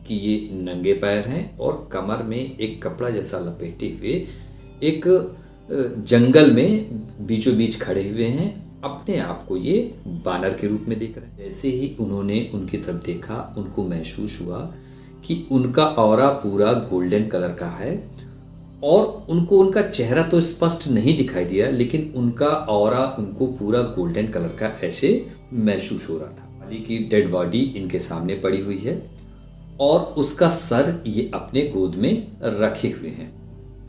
कि ये नंगे पैर हैं और कमर में एक कपड़ा जैसा लपेटे हुए एक जंगल में बीचों बीच खड़े हुए हैं। अपने आप को ये बानर के रूप में देख रहे हैं। जैसे ही उन्होंने उनकी तरफ देखा, उनको महसूस हुआ कि उनका ऑरा पूरा गोल्डन कलर का है और उनको उनका चेहरा तो स्पष्ट नहीं दिखाई दिया, लेकिन उनका ऑरा उनको पूरा गोल्डन कलर का ऐसे महसूस हो रहा था। बाली की डेड बॉडी इनके सामने पड़ी हुई है और उसका सर ये अपने गोद में रखे हुए हैं।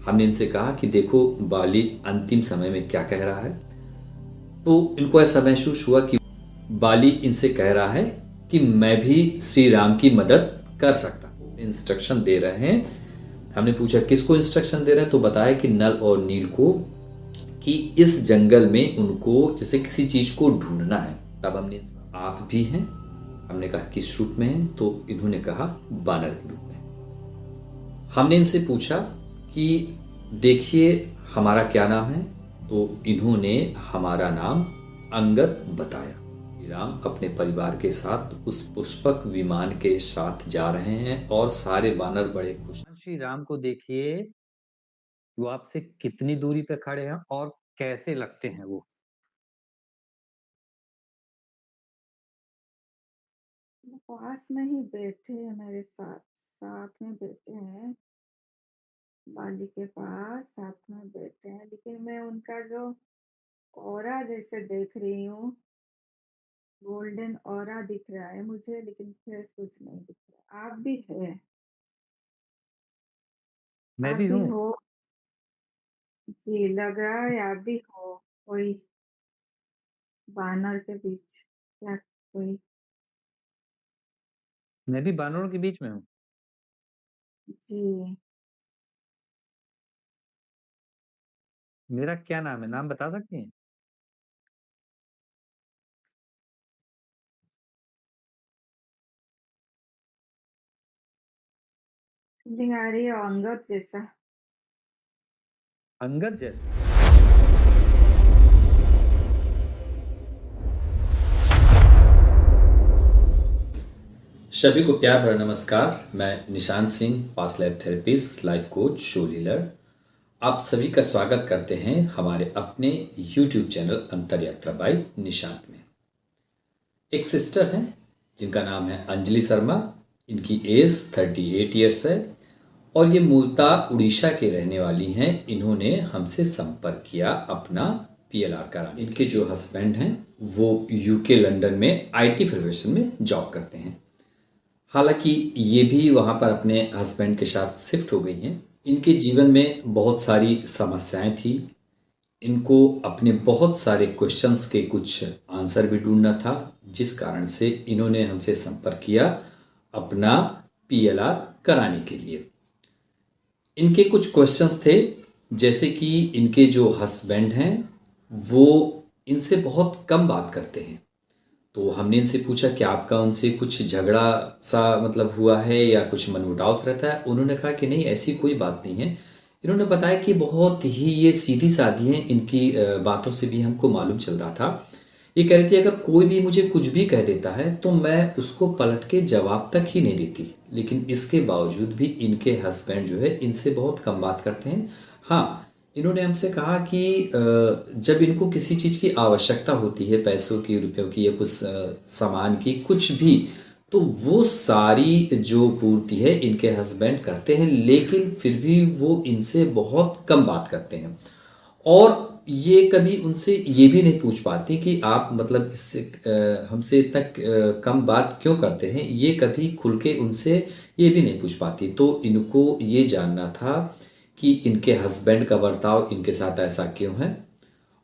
हमने इनसे कहा कि देखो बाली अंतिम समय में क्या कह रहा है। तो इनको ऐसा महसूस हुआ कि बाली इनसे कह रहा है कि मैं भी श्री राम की मदद कर सकता हूँ, इंस्ट्रक्शन दे रहे हैं। हमने पूछा किसको इंस्ट्रक्शन दे रहे हैं, तो बताया कि नल और नील को, कि इस जंगल में उनको जैसे किसी चीज को ढूंढना है। तब हमने, आप भी हैं? हमने कहा किस रूप में हैं? तो इन्होंने कहा बानर के रूप में। हमने इनसे पूछा कि देखिए हमारा क्या नाम है, तो इन्होंने हमारा नाम अंगद बताया। राम अपने परिवार के साथ उस पुष्पक विमान के साथ जा रहे हैं और सारे बानर बड़े खुश। श्री राम को देखिए, वो आपसे कितनी दूरी पे खड़े हैं और कैसे लगते हैं वो। पास में ही बैठे हैं, मेरे साथ साथ में बैठे हैं, बाली के पास साथ में बैठे हैं, लेकिन मैं उनका जो ऑरा जैसे देख रही हूँ, गोल्डन ऑरा दिख रहा है मुझे, लेकिन फेस कुछ नहीं दिख रहा। आप भी है, मैं आप भी भी हूँ। हो। जी, लग रहा है आप भी हो कोई बानर के बीच या कोई। मैं भी बानरों के बीच में हूँ। जी, मेरा क्या नाम है, नाम बता सकती हैं? फीलिंग आ रही है अंगद जैसा। अंगद जैसे। सभी को प्यार भरा नमस्कार। मैं Nishant Singh, past life therapist, life coach, show leader. आप सभी का स्वागत करते हैं हमारे अपने YouTube चैनल अंतर यात्रा बाय निशांत में। एक सिस्टर हैं जिनका नाम है अंजलि शर्मा। इनकी एज 38 ईयर्स है और ये मूलतः उड़ीसा के रहने वाली हैं। इन्होंने हमसे संपर्क किया अपना PLR कराने। इनके जो हस्बैंड हैं वो UK लंदन में IT प्रोफेशन में जॉब करते हैं। हालांकि ये भी वहाँ पर अपने हस्बैंड के साथ शिफ्ट हो गई हैं। इनके जीवन में बहुत सारी समस्याएं थी। इनको अपने बहुत सारे क्वेश्चंस के कुछ आंसर भी ढूंढना था, जिस कारण से इन्होंने हमसे संपर्क किया अपना PLR कराने के लिए। इनके कुछ क्वेश्चंस थे, जैसे कि इनके जो हस्बैंड हैं वो इनसे बहुत कम बात करते हैं। तो हमने इनसे पूछा कि आपका उनसे कुछ झगड़ा सा मतलब हुआ है या कुछ मनमुटाव रहता है। उन्होंने कहा कि नहीं, ऐसी कोई बात नहीं है। इन्होंने बताया कि बहुत ही ये सीधी सादी हैं। इनकी बातों से भी हमको मालूम चल रहा था। ये कह रही थी अगर कोई भी मुझे कुछ भी कह देता है तो मैं उसको पलट के जवाब तक ही नहीं देती, लेकिन इसके बावजूद भी इनके हस्बैंड जो है इनसे बहुत कम बात करते हैं। हाँ, इन्होंने हमसे कहा कि जब इनको किसी चीज़ की आवश्यकता होती है, पैसों की, रुपयों की या कुछ सामान की, कुछ भी, तो वो सारी जो पूर्ति है इनके हस्बैंड करते हैं, लेकिन फिर भी वो इनसे बहुत कम बात करते हैं। और ये कभी उनसे ये भी नहीं पूछ पाती कि आप मतलब इससे हमसे इतना कम बात क्यों करते हैं। ये कभी खुल के उनसे ये भी नहीं पूछ पाती। तो इनको ये जानना था कि इनके हस्बैंड का बर्ताव इनके साथ ऐसा क्यों है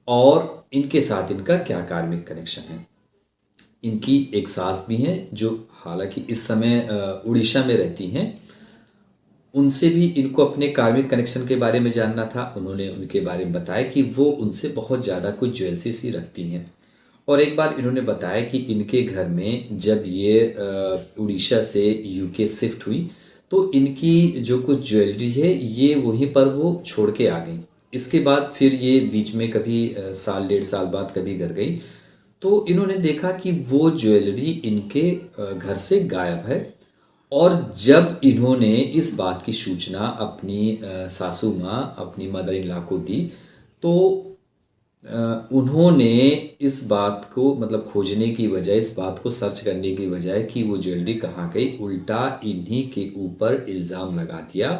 और इनके साथ इनका क्या कार्मिक कनेक्शन है। इनकी एक सास भी हैं जो हालांकि इस समय उड़ीसा में रहती हैं। उनसे भी इनको अपने कार्मिक कनेक्शन के बारे में जानना था। उन्होंने उनके बारे में बताया कि वो उनसे बहुत ज़्यादा कुछ ज्वेलरीज ही रखती हैं। और एक बार इन्होंने बताया कि इनके घर में जब ये उड़ीसा से UK शिफ्ट हुई तो इनकी जो कुछ ज्वेलरी है ये वहीं पर वो छोड़ के आ गई। इसके बाद फिर ये बीच में कभी साल 1.5 साल बाद कभी घर गई तो इन्होंने देखा कि वो ज्वेलरी इनके घर से गायब है। और जब इन्होंने इस बात की सूचना अपनी सासू माँ, अपनी मदर इन लॉ को दी, तो उन्होंने इस बात को मतलब खोजने की बजाय, इस बात को सर्च करने की बजाय कि वो ज्वेलरी कहाँ गई, उल्टा इन्हीं के ऊपर इल्ज़ाम लगा दिया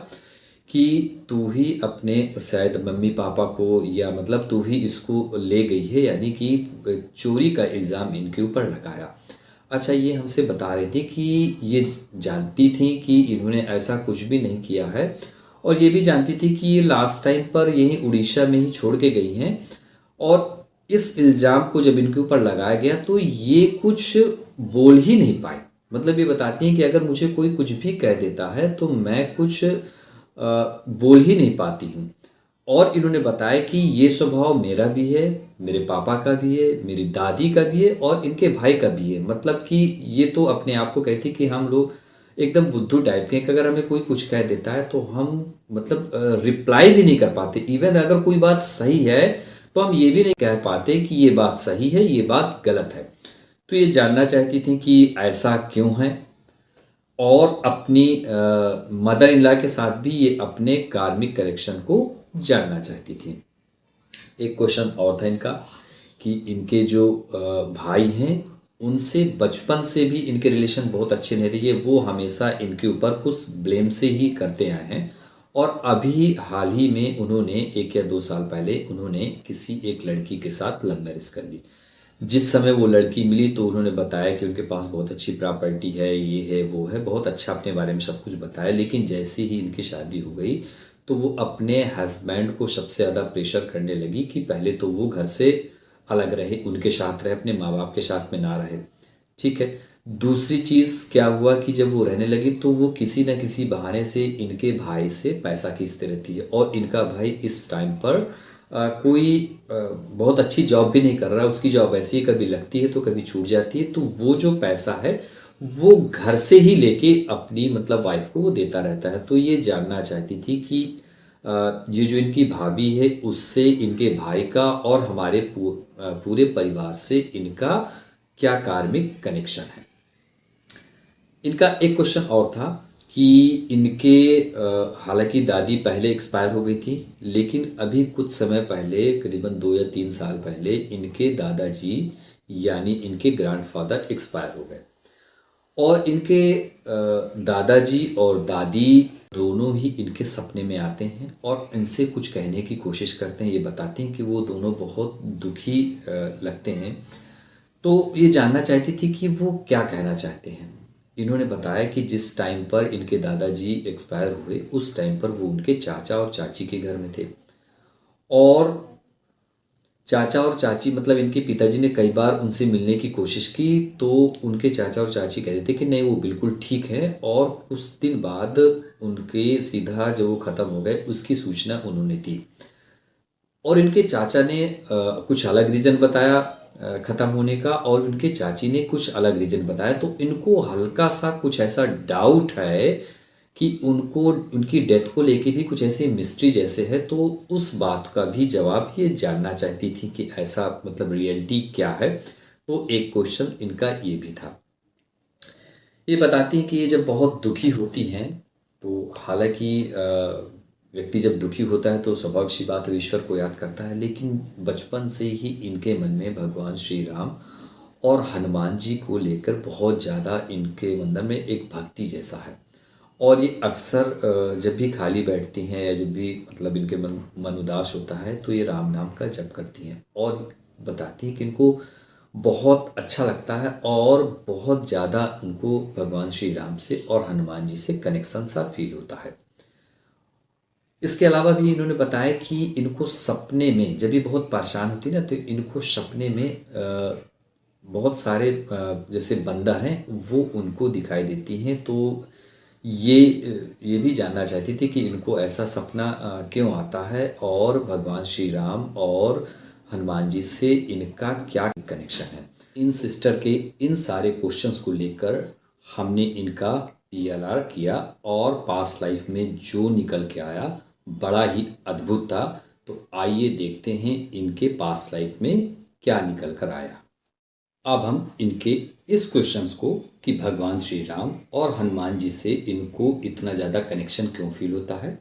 कि तू ही अपने शायद मम्मी पापा को, या मतलब तू ही इसको ले गई है, यानी कि चोरी का इल्ज़ाम इनके ऊपर लगाया। अच्छा, ये हमसे बता रही थी कि ये जानती थी कि इन्होंने ऐसा कुछ भी नहीं किया है, और ये भी जानती थी कि ये लास्ट टाइम पर यहीं उड़ीसा में ही छोड़ के गई हैं। और इस इल्ज़ाम को जब इनके ऊपर लगाया गया तो ये कुछ बोल ही नहीं पाई। मतलब ये बताती हैं कि अगर मुझे कोई कुछ भी कह देता है तो मैं कुछ बोल ही नहीं पाती हूँ। और इन्होंने बताया कि ये स्वभाव मेरा भी है, मेरे पापा का भी है, मेरी दादी का भी है, और इनके भाई का भी है। मतलब कि ये तो अपने आप को कहती कि हम लोग एकदम बुद्धू टाइप के हैं कि अगर हमें कोई कुछ कह देता है तो हम मतलब रिप्लाई भी नहीं कर पाते। इवन अगर कोई बात सही है तो हम ये भी नहीं कह पाते कि ये बात सही है, ये बात गलत है। तो ये जानना चाहती थी कि ऐसा क्यों है, और अपनी मदर इन लॉ के साथ भी ये अपने कार्मिक कनेक्शन को जानना चाहती थी। एक क्वेश्चन और था इनका कि इनके जो भाई हैं उनसे बचपन से भी इनके रिलेशन बहुत अच्छे नहीं रहे। वो हमेशा इनके ऊपर कुछ ब्लेम से ही करते आए हैं, और अभी हाल ही में उन्होंने 1 या 2 साल पहले उन्होंने किसी एक लड़की के साथ लव मैरिज कर ली। जिस समय वो लड़की मिली तो उन्होंने बताया कि उनके पास बहुत अच्छी प्रॉपर्टी है, ये है वो है, बहुत अच्छा अपने बारे में सब कुछ बताया। लेकिन जैसे ही इनकी शादी हो गई तो वो अपने हस्बैंड को सबसे ज़्यादा प्रेशर करने लगी कि पहले तो वो घर से अलग रहे, उनके साथ रहे, अपने माँ बाप के साथ में ना रहे। ठीक है। दूसरी चीज़ क्या हुआ कि जब वो रहने लगी तो वो किसी न किसी बहाने से इनके भाई से पैसा खींचते रहती है, और इनका भाई इस टाइम पर कोई बहुत अच्छी जॉब भी नहीं कर रहा है। उसकी जॉब ऐसी है, कभी लगती है तो कभी छूट जाती है। तो वो जो पैसा है वो घर से ही लेके अपनी मतलब वाइफ को वो देता रहता है। तो ये जानना चाहती थी कि ये जो इनकी भाभी है उससे इनके भाई का और हमारे पूरे परिवार से इनका क्या कार्मिक कनेक्शन है। इनका एक क्वेश्चन और था कि इनके हालांकि दादी पहले एक्सपायर हो गई थी, लेकिन अभी कुछ समय पहले, करीबन 2 या 3 साल पहले, इनके दादाजी यानी इनके ग्रैंडफादर एक्सपायर हो गए। और इनके दादाजी और दादी दोनों ही इनके सपने में आते हैं और इनसे कुछ कहने की कोशिश करते हैं। ये बताते हैं कि वो दोनों बहुत दुखी लगते हैं। तो ये जानना चाहती थी कि वो क्या कहना चाहते हैं। इन्होंने बताया कि जिस टाइम पर इनके दादाजी एक्सपायर हुए उस टाइम पर वो उनके चाचा और चाची के घर में थे, और चाचा और चाची मतलब इनके पिताजी ने कई बार उनसे मिलने की कोशिश की, तो उनके चाचा और चाची कहते थे कि नहीं वो बिल्कुल ठीक है। और कुछ दिन बाद उनके सीधा जब वो ख़त्म हो गए उसकी सूचना उन्होंने दी, और इनके चाचा ने कुछ अलग रीज़न बताया ख़त्म होने का, और उनके चाची ने कुछ अलग रीज़न बताया। तो इनको हल्का सा कुछ ऐसा डाउट है कि उनको उनकी डेथ को लेके भी कुछ ऐसी मिस्ट्री जैसे है। तो उस बात का भी जवाब ये जानना चाहती थी कि ऐसा मतलब रियलिटी क्या है। तो एक क्वेश्चन इनका ये भी था। ये बताती हैं कि ये जब बहुत दुखी होती हैं, तो हालांकि व्यक्ति जब दुखी होता है तो स्वाभाविक सी बात है ईश्वर को याद करता है, लेकिन बचपन से ही इनके मन में भगवान श्री राम और हनुमान जी को लेकर बहुत ज़्यादा इनके अंदर में एक भक्ति जैसा है। और ये अक्सर जब भी खाली बैठती हैं या जब भी मतलब इनके मन उदास होता है तो ये राम नाम का जप करती हैं, और बताती हैं कि इनको बहुत अच्छा लगता है और बहुत ज़्यादा उनको भगवान श्री राम से और हनुमान जी से कनेक्शन सा फील होता है। इसके अलावा भी इन्होंने बताया कि इनको सपने में जब भी बहुत परेशान होती है ना, तो इनको सपने में बहुत सारे जैसे बंदर हैं वो उनको दिखाई देती हैं। तो ये भी जानना चाहती थी कि इनको ऐसा सपना क्यों आता है, और भगवान श्री राम और हनुमान जी से इनका क्या कनेक्शन है। इन सिस्टर के इन सारे क्वेश्चंस को लेकर हमने इनका पीएलआर किया, और पास्ट लाइफ में जो निकल के आया बड़ा ही अद्भुत था। तो आइए देखते हैं इनके पास्ट लाइफ में क्या निकल कर आया। अब हम इनके इस क्वेश्चंस को कि भगवान श्री राम और हनुमान जी से इनको इतना ज़्यादा कनेक्शन क्यों फील होता है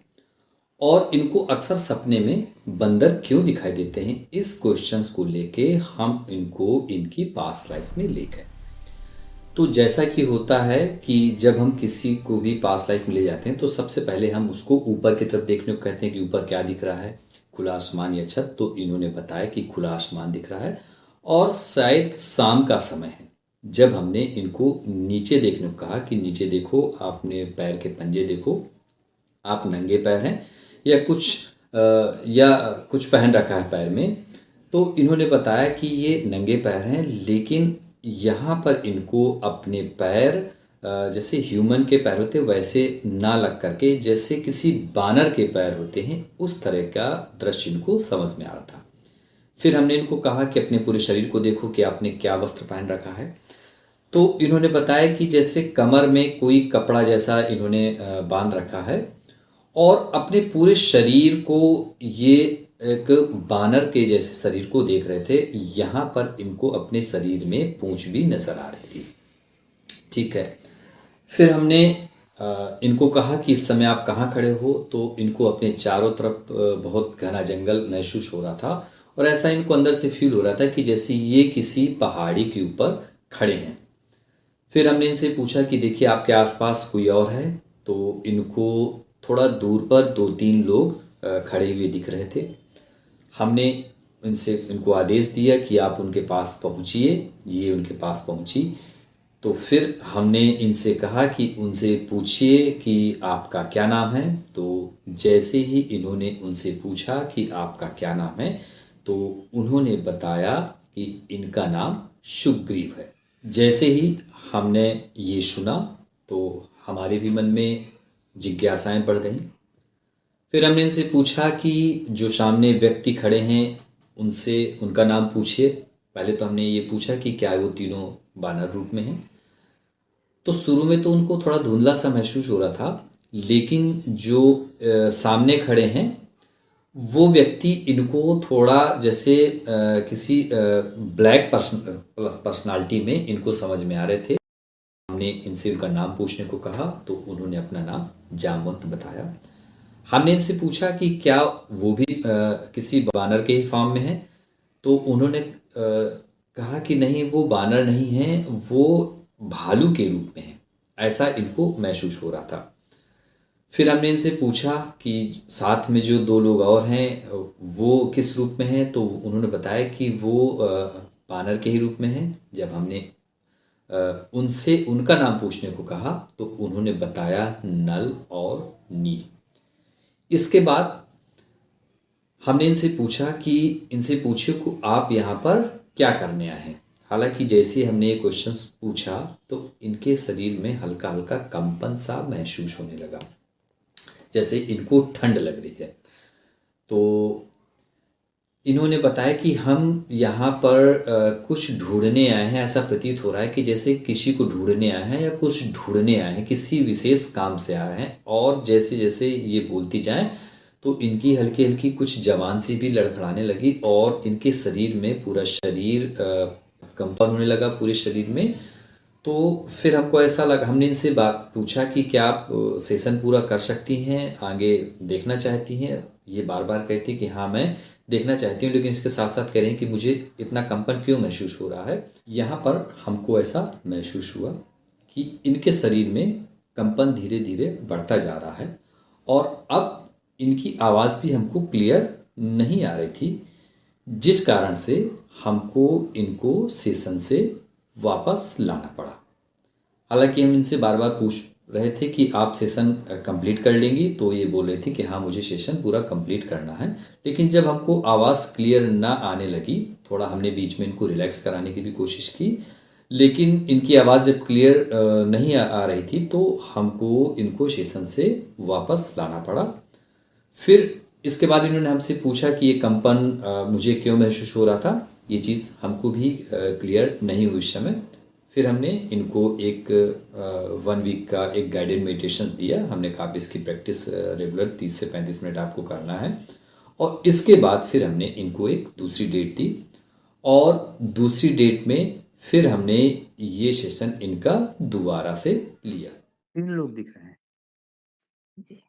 और इनको अक्सर सपने में बंदर क्यों दिखाई देते हैं, इस क्वेश्चंस को लेके हम इनको इनकी पास्ट लाइफ में ले गए। तो जैसा कि होता है कि जब हम किसी को भी पास्ट लाइफ में ले जाते हैं तो सबसे पहले हम उसको ऊपर की तरफ देखने को कहते हैं कि ऊपर क्या दिख रहा है, खुला आसमान या छत। तो इन्होंने बताया कि खुला आसमान दिख रहा है और शायद शाम का समय है। जब हमने इनको नीचे देखने को कहा कि नीचे देखो, आपने पैर के पंजे देखो, आप नंगे पैर हैं या कुछ पहन रखा है पैर में। तो इन्होंने बताया कि ये नंगे पैर हैं, लेकिन यहाँ पर इनको अपने पैर जैसे ह्यूमन के पैर होते वैसे ना लग करके जैसे किसी बानर के पैर होते हैं, उस तरह का दृश्य इनको समझ में आ रहा था। फिर हमने इनको कहा कि अपने पूरे शरीर को देखो कि आपने क्या वस्त्र पहन रखा है। तो इन्होंने बताया कि जैसे कमर में कोई कपड़ा जैसा इन्होंने बांध रखा है और अपने पूरे शरीर को ये एक बानर के जैसे शरीर को देख रहे थे। यहाँ पर इनको अपने शरीर में पूंछ भी नजर आ रही थी। ठीक है, फिर हमने इनको कहा कि इस समय आप कहाँ खड़े हो। तो इनको अपने चारों तरफ बहुत घना जंगल महसूस हो रहा था और ऐसा इनको अंदर से फील हो रहा था कि जैसे ये किसी पहाड़ी के ऊपर खड़े हैं। फिर हमने इनसे पूछा कि देखिए आपके आसपास कोई और है। तो इनको थोड़ा दूर पर 2-3 लोग खड़े हुए दिख रहे थे। हमने इनको आदेश दिया कि आप उनके पास पहुंचिए। ये उनके पास पहुंची। तो फिर हमने इनसे कहा कि उनसे पूछिए कि आपका क्या नाम है। तो जैसे ही इन्होंने उनसे पूछा कि आपका क्या नाम है तो उन्होंने बताया कि इनका नाम सुग्रीव है। जैसे ही हमने ये सुना तो हमारे भी मन में जिज्ञासाएं बढ़ गईं। फिर हमने इनसे पूछा कि जो सामने व्यक्ति खड़े हैं उनसे उनका नाम पूछिए। पहले तो हमने ये पूछा कि क्या वो तीनों बानर रूप में हैं। तो शुरू में तो उनको थोड़ा धुंधला सा महसूस हो रहा था, लेकिन जो सामने खड़े हैं वो व्यक्ति इनको थोड़ा जैसे किसी ब्लैक पर्सनालिटी में इनको समझ में आ रहे थे। हमने इनसे उनका नाम पूछने को कहा तो उन्होंने अपना नाम जामवंत बताया। हमने इनसे पूछा कि क्या वो भी किसी बानर के ही फॉर्म में हैं। तो उन्होंने कहा कि नहीं, वो बानर नहीं हैं, वो भालू के रूप में हैं। ऐसा इनको महसूस हो रहा था। फिर हमने इनसे पूछा कि साथ में जो 2 लोग और हैं वो किस रूप में हैं। तो उन्होंने बताया कि वो बानर के ही रूप में हैं। जब हमने उनसे उनका नाम पूछने को कहा तो उन्होंने बताया नल और नील। इसके बाद हमने इनसे पूछा कि इनसे पूछिए कि आप यहाँ पर क्या करने आए हैं। हालांकि जैसे ही हमने ये क्वेश्चन पूछा तो इनके शरीर में हल्का हल्का कंपन सा महसूस होने लगा, जैसे इनको ठंड लग रही है। तो इन्होंने बताया कि हम यहाँ पर कुछ ढूंढने आए हैं। ऐसा प्रतीत हो रहा है कि जैसे किसी को ढूंढने आए हैं या कुछ ढूंढने आए हैं, किसी विशेष काम से आए हैं। और जैसे जैसे ये बोलती जाएं तो इनकी हल्की हल्की कुछ जबान सी भी लड़खड़ाने लगी और इनके शरीर में पूरा शरीर कंपन होने लगा पूरे शरीर में। तो फिर हमको ऐसा लगा, हमने इनसे बात पूछा कि क्या आप सेशन पूरा कर सकती हैं, आगे देखना चाहती हैं। ये बार बार कहती कि हाँ मैं देखना चाहती हूँ, लेकिन इसके साथ साथ कह रही हैं कि मुझे इतना कंपन क्यों महसूस हो रहा है। यहाँ पर हमको ऐसा महसूस हुआ कि इनके शरीर में कंपन धीरे धीरे बढ़ता जा रहा है और अब इनकी आवाज़ भी हमको क्लियर नहीं आ रही थी, जिस कारण से हमको इनको सेशन से वापस लाना पड़ा। हालांकि हम इनसे बार बार पूछ रहे थे कि आप सेशन कंप्लीट कर लेंगी, तो ये बोल रही थी कि हाँ मुझे सेशन पूरा कंप्लीट करना है। लेकिन जब हमको आवाज़ क्लियर ना आने लगी, थोड़ा हमने बीच में इनको रिलैक्स कराने की भी कोशिश की, लेकिन इनकी आवाज़ जब क्लियर नहीं आ रही थी तो हमको इनको सेशन से वापस लाना पड़ा। फिर इसके बाद इन्होंने हमसे पूछा कि ये कंपन मुझे क्यों महसूस हो रहा था। ये चीज़ हमको भी क्लियर नहीं हुई उस समय। फिर हमने इनको एक 1 वीक का एक गाइडेड मेडिटेशन दिया। हमने कहा इसकी प्रैक्टिस रेगुलर 30 से 35 मिनट आपको करना है। और इसके बाद फिर हमने इनको एक दूसरी डेट दी और दूसरी डेट में फिर हमने ये सेशन इनका दोबारा से लिया। 3 लोग दिख रहे हैं, जी।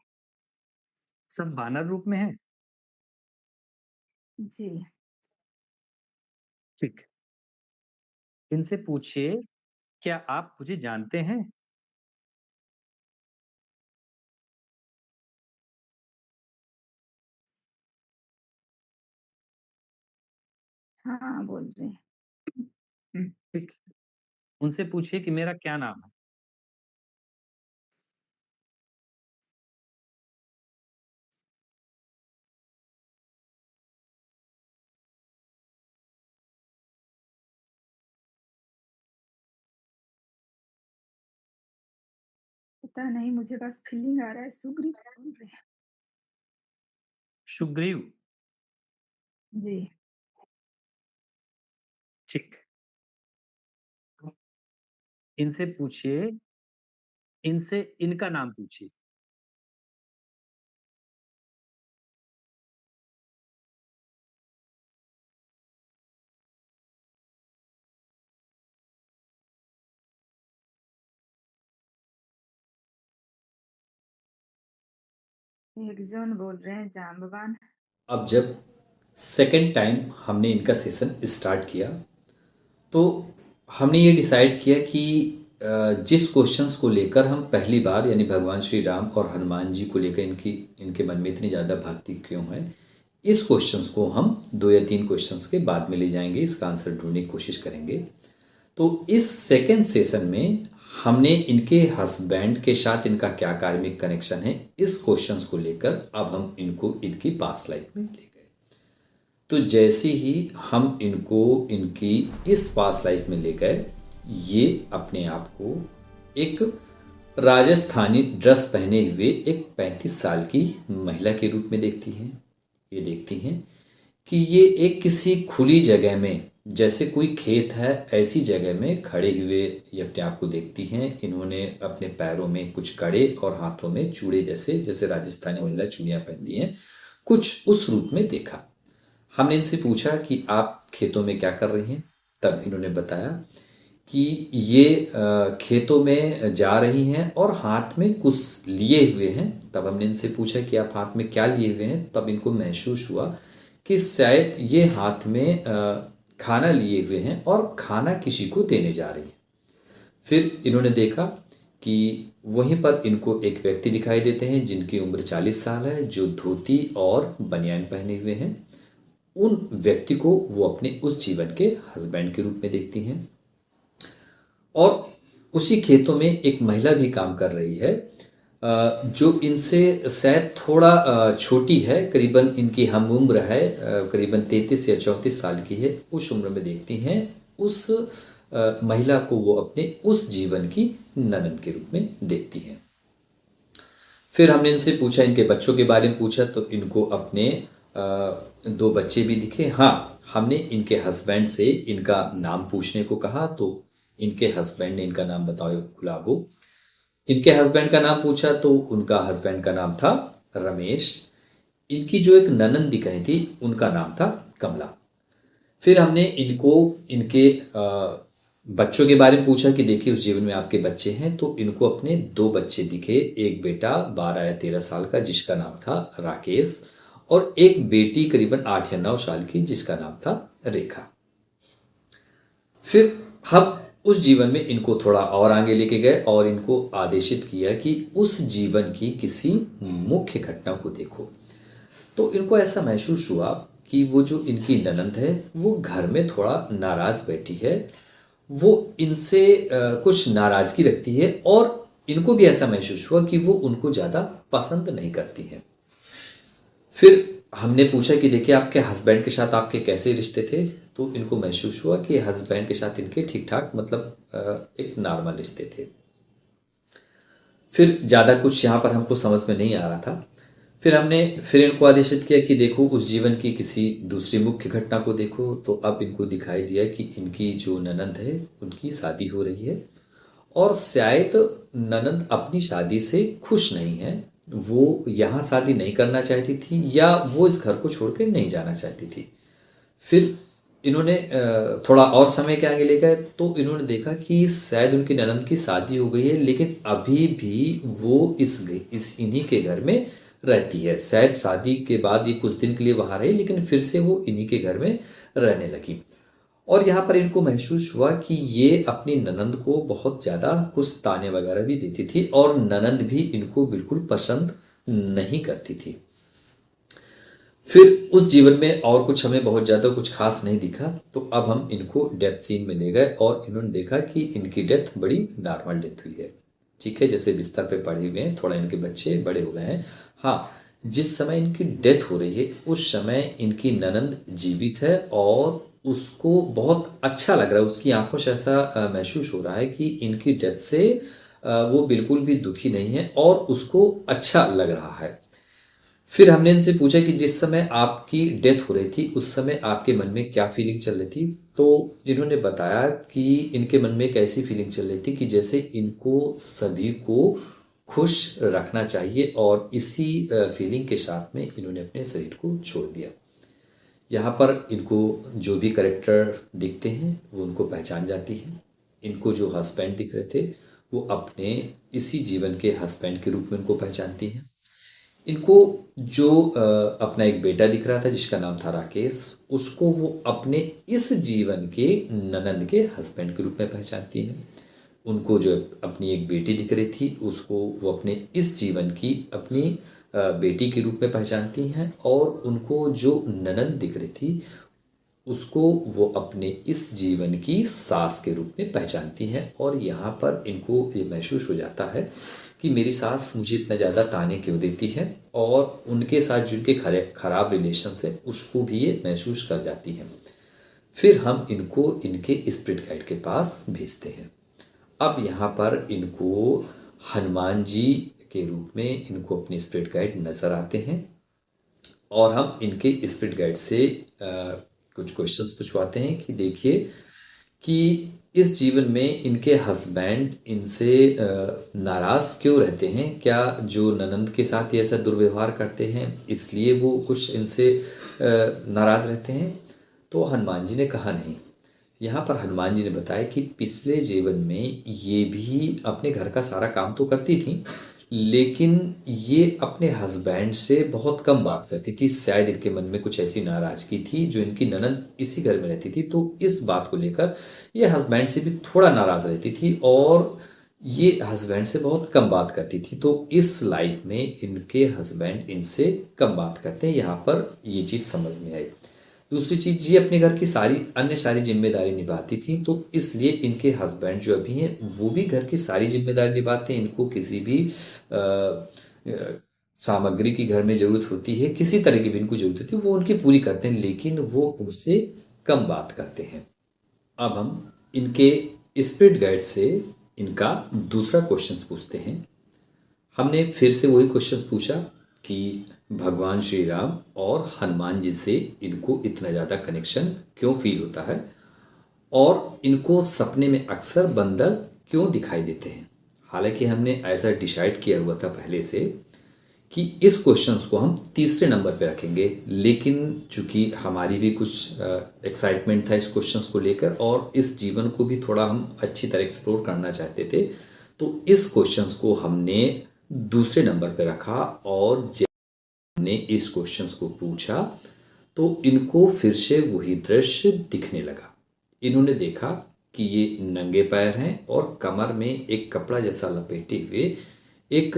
सब बानर रूप में हैं। जी। ठीक। इनसे पूछिए, क्या आप मुझे जानते हैं? हाँ, बोल रहे हैं। हुँ, ठीक। उनसे पूछिए कि मेरा क्या नाम है? पता नहीं, मुझे बस फीलिंग आ रहा है सुग्रीव से बोल रहे हैं। सुग्रीव। जी। ठीक। इनसे पूछिए, इनसे इनका नाम पूछिए। एक जन बोल रहे हैं जाम्बवान। अब जब सेकंड टाइम हमने इनका सेशन स्टार्ट किया, तो हमने ये डिसाइड किया कि जिस क्वेश्चंस को लेकर हम पहली बार यानी भगवान श्री राम और हनुमान जी को लेकर इनके मन में इतनी ज़्यादा भक्ति क्यों है, इस क्वेश्चंस को हम 2 या 3 क्वेश्चंस के बाद में ले जाएंगे, इसका आंसर ढूंढने की कोशिश करेंगे। तो इस सेकेंड सेशन में हमने इनके हस्बैंड के साथ इनका क्या कार्मिक कनेक्शन है, इस क्वेश्चंस को लेकर अब हम इनको इनकी पास्ट लाइफ में ले गए। तो जैसे ही हम इनको इनकी इस पास्ट लाइफ में ले गए, ये अपने आप को एक राजस्थानी ड्रेस पहने हुए एक 35 साल की महिला के रूप में देखती हैं। ये देखती हैं कि ये एक किसी खुली जगह में, जैसे कोई खेत है ऐसी जगह में खड़े हुए ये अपने आप को देखती हैं। इन्होंने अपने पैरों में कुछ कड़े और हाथों में चूड़े, जैसे जैसे राजस्थानी महिला चूड़ियाँ पहनती हैं, कुछ उस रूप में देखा। हमने इनसे पूछा कि आप खेतों में क्या कर रही हैं, तब इन्होंने बताया कि ये खेतों में जा रही हैं और हाथ में कुछ लिए हुए हैं। तब हमने इनसे पूछा कि आप हाथ में क्या लिए हुए हैं, तब इनको महसूस हुआ कि शायद ये हाथ में खाना लिए हुए हैं और खाना किसी को देने जा रही हैं। फिर इन्होंने देखा कि वहीं पर इनको एक व्यक्ति दिखाई देते हैं जिनकी उम्र 40 साल है, जो धोती और बनियान पहने हुए हैं। उन व्यक्ति को वो अपने उस जीवन के हस्बैंड के रूप में देखती हैं। और उसी खेतों में एक महिला भी काम कर रही है, जो इनसे शायद थोड़ा छोटी है, करीबन इनकी हम उम्र है करीबन 33 या 34 साल की है। उस उम्र में देखती हैं उस महिला को वो अपने उस जीवन की ननद के रूप में देखती हैं। फिर हमने इनसे पूछा, इनके बच्चों के बारे में पूछा, तो इनको अपने 2 बच्चे भी दिखे। हाँ, हमने इनके हस्बैंड से इनका नाम पूछने को कहा, तो इनके हस्बैंड ने इनका नाम बताओ गुलाबो। इनके हस्बैंड का नाम पूछा तो उनका हस्बैंड का नाम था रमेश। इनकी जो एक ननंद दिख रही थी उनका नाम था कमला। फिर हमने इनको इनके बच्चों के बारे में पूछा कि देखिए उस जीवन में आपके बच्चे हैं, तो इनको अपने 2 बच्चे दिखे। एक बेटा 12 या 13 साल का जिसका नाम था राकेश, और एक बेटी करीबन 8 या 9 साल की जिसका नाम था रेखा। फिर हम उस जीवन में इनको थोड़ा और आगे लेके गए और इनको आदेशित किया कि उस जीवन की किसी मुख्य घटना को देखो। तो इनको ऐसा महसूस हुआ कि वो जो इनकी ननंद है वो घर में थोड़ा नाराज बैठी है, वो इनसे कुछ नाराजगी रखती है, और इनको भी ऐसा महसूस हुआ कि वो उनको ज़्यादा पसंद नहीं करती हैं। फिर हमने पूछा कि देखिए आपके हस्बैंड के साथ आपके कैसे रिश्ते थे, तो इनको महसूस हुआ कि हस्बैंड के साथ इनके ठीक ठाक, मतलब एक नॉर्मल रिश्ते थे। फिर ज़्यादा कुछ यहाँ पर हमको समझ में नहीं आ रहा था। फिर इनको आदेशित किया कि देखो उस जीवन की किसी दूसरी मुख्य घटना को देखो। तो अब इनको दिखाई दिया कि इनकी जो ननंद है उनकी शादी हो रही है, और शायद ननंद अपनी शादी से खुश नहीं है। वो यहाँ शादी नहीं करना चाहती थी, या वो इस घर को छोड़कर नहीं जाना चाहती थी। फिर इन्होंने थोड़ा और समय के आगे ले गए तो इन्होंने देखा कि शायद उनकी ननंद की शादी हो गई है, लेकिन अभी भी वो इस इन्हीं के घर में रहती है। शायद शादी के बाद ये कुछ दिन के लिए वहाँ रही, लेकिन फिर से वो इन्हीं के घर में रहने लगी। और यहाँ पर इनको महसूस हुआ कि ये अपनी ननंद को बहुत ज़्यादा कुछ ताने वगैरह भी देती थी, और ननंद भी इनको बिल्कुल पसंद नहीं करती थी। फिर उस जीवन में और कुछ हमें बहुत ज़्यादा कुछ खास नहीं दिखा, तो अब हम इनको डेथ सीन में ले गए और इन्होंने देखा कि इनकी डेथ बड़ी नॉर्मल डेथ हुई है। ठीक है, जैसे बिस्तर पे पड़े हुए हैं, थोड़ा इनके बच्चे बड़े हो गए हैं। हाँ, जिस समय इनकी डेथ हो रही है उस समय इनकी ननंद जीवित है, और उसको बहुत अच्छा लग रहा है। उसकी आंखों से ऐसा महसूस हो रहा है कि इनकी डेथ से वो बिल्कुल भी दुखी नहीं है और उसको अच्छा लग रहा है। फिर हमने इनसे पूछा कि जिस समय आपकी डेथ हो रही थी उस समय आपके मन में क्या फीलिंग चल रही थी, तो इन्होंने बताया कि इनके मन में एक ऐसी फीलिंग चल रही थी कि जैसे इनको सभी को खुश रखना चाहिए, और इसी फीलिंग के साथ में इन्होंने अपने शरीर को छोड़ दिया। यहाँ पर इनको जो भी करेक्टर दिखते हैं वो उनको पहचान जाती है। इनको जो हस्बैंड दिख रहे थे वो अपने इसी जीवन के हस्बैंड के रूप में उनको पहचानती हैं। इनको जो अपना एक बेटा दिख रहा था जिसका नाम था राकेश, उसको वो अपने इस जीवन के ननंद के हस्बैंड के रूप में पहचानती हैं। उनको जो अपनी एक बेटी दिख रही थी उसको वो अपने इस जीवन की अपनी बेटी के रूप में पहचानती हैं, और उनको जो ननंद दिख रही थी उसको वो अपने इस जीवन की सास के रूप में पहचानती हैं। और यहाँ पर इनको ये महसूस हो जाता है कि मेरी सास मुझे इतना ज़्यादा ताने क्यों देती है, और उनके साथ जिनके खराब रिलेशंस है उसको भी ये महसूस कर जाती हैं। फिर हम इनको इनके स्पिरिट गाइड के पास भेजते हैं। अब यहाँ पर इनको हनुमान जी के रूप में इनको अपने स्पिरिट गाइड नज़र आते हैं, और हम इनके स्पिरिट गाइड से कुछ क्वेश्चंस पूछवाते हैं कि देखिए कि इस जीवन में इनके हस्बैंड इनसे नाराज़ क्यों रहते हैं। क्या जो ननंद के साथ ये ऐसा दुर्व्यवहार करते हैं इसलिए वो कुछ इनसे नाराज़ रहते हैं। तो हनुमान जी ने कहा नहीं। यहाँ पर हनुमान जी ने बताया कि पिछले जीवन में ये भी अपने घर का सारा काम तो करती थी, लेकिन ये अपने हस्बैंड से बहुत कम बात करती थी। शायद इनके मन में कुछ ऐसी नाराज़गी थी जो इनकी ननंद इसी घर में रहती थी, तो इस बात को लेकर ये हस्बैंड से भी थोड़ा नाराज़ रहती थी, और ये हस्बैंड से बहुत कम बात करती थी। तो इस लाइफ में इनके हस्बैंड इनसे कम बात करते हैं, यहाँ पर ये चीज़ समझ में आई। दूसरी चीज़, ये अपने घर की सारी जिम्मेदारी निभाती थी, तो इसलिए इनके हस्बैंड जो अभी हैं वो भी घर की सारी जिम्मेदारी निभाते हैं। इनको किसी भी सामग्री की घर में ज़रूरत होती है, किसी तरह की भी इनको ज़रूरत होती है, वो उनकी पूरी करते हैं, लेकिन वो उनसे कम बात करते हैं। अब हम इनके स्पिरिट गाइड से इनका दूसरा क्वेश्चन पूछते हैं। हमने फिर से वही क्वेश्चन पूछा कि भगवान श्री राम और हनुमान जी से इनको इतना ज़्यादा कनेक्शन क्यों फील होता है, और इनको सपने में अक्सर बंदर क्यों दिखाई देते हैं। हालांकि हमने ऐसा डिसाइड किया हुआ था पहले से कि इस क्वेश्चंस को हम तीसरे नंबर पे रखेंगे, लेकिन चूंकि हमारी भी कुछ एक्साइटमेंट था इस क्वेश्चंस को लेकर, और इस जीवन को भी थोड़ा हम अच्छी तरह एक्सप्लोर करना चाहते थे, तो इस क्वेश्चंस को हमने दूसरे नंबर पे रखा। और जब हमने इस क्वेश्चंस को पूछा तो इनको फिर से वही दृश्य दिखने लगा। इन्होंने देखा कि ये नंगे पैर हैं और कमर में एक कपड़ा जैसा लपेटे हुए एक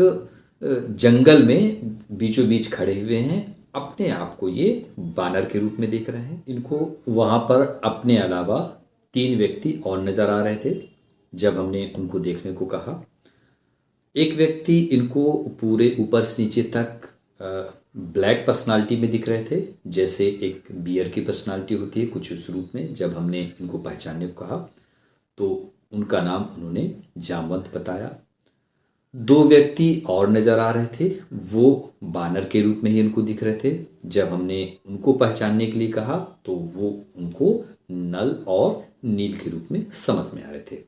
जंगल में बीचों बीच खड़े हुए हैं। अपने आप को ये बानर के रूप में देख रहे हैं। इनको वहाँ पर अपने अलावा 3 व्यक्ति और नज़र आ रहे थे जब हमने उनको देखने को कहा। एक व्यक्ति इनको पूरे ऊपर से नीचे तक ब्लैक पर्सनालिटी में दिख रहे थे, जैसे एक बियर की पर्सनालिटी होती है कुछ उस रूप में। जब हमने इनको पहचानने को कहा तो उनका नाम उन्होंने जामवंत बताया। 2 व्यक्ति और नज़र आ रहे थे, वो बानर के रूप में ही इनको दिख रहे थे। जब हमने उनको पहचानने के लिए कहा तो वो उनको नल और नील के रूप में समझ में आ रहे थे।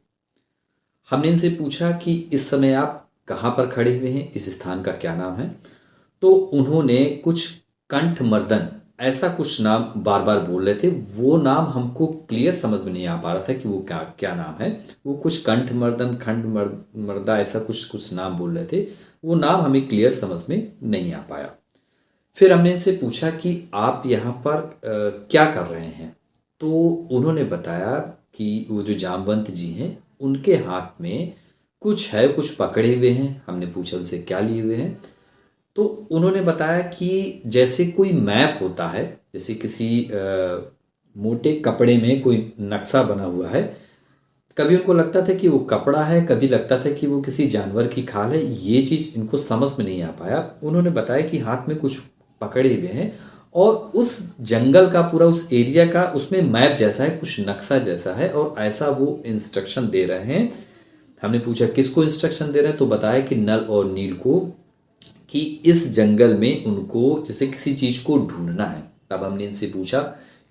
हमने इनसे पूछा कि इस समय आप कहाँ पर खड़े हुए हैं, इस स्थान का क्या नाम है। तो उन्होंने कुछ कंठमर्दन ऐसा कुछ नाम बार-बार बोल रहे थे। वो नाम हमको क्लियर समझ में नहीं आ पा रहा था कि वो क्या क्या नाम है। वो कुछ कंठमर्दन, मर्दा ऐसा कुछ कुछ नाम बोल रहे थे। वो नाम हमें क्लियर समझ में नहीं आ पाया। फिर हमने इनसे पूछा कि आप यहाँ पर क्या कर रहे हैं? तो उन्होंने बताया कि वो जो जामवंत जी हैं, उनके हाथ में कुछ है, कुछ पकड़े हुए हैं। हमने पूछा उनसे क्या लिए हुए हैं? तो उन्होंने बताया कि जैसे कोई मैप होता है, जैसे किसी मोटे कपड़े में कोई नक्शा बना हुआ है। कभी उनको लगता था कि वो कपड़ा है, कभी लगता था कि वो किसी जानवर की खाल है। ये चीज़ इनको समझ में नहीं आ पाया। उन्होंने बताया कि हाथ में कुछ पकड़े हुए हैं और उस जंगल का पूरा उस एरिया का उसमें मैप जैसा है, कुछ नक्शा जैसा है और ऐसा वो इंस्ट्रक्शन दे रहे हैं। हमने पूछा किसको इंस्ट्रक्शन दे रहे हैं, तो बताया कि नल और नील को, कि इस जंगल में उनको जैसे किसी चीज़ को ढूंढना है। तब हमने इनसे पूछा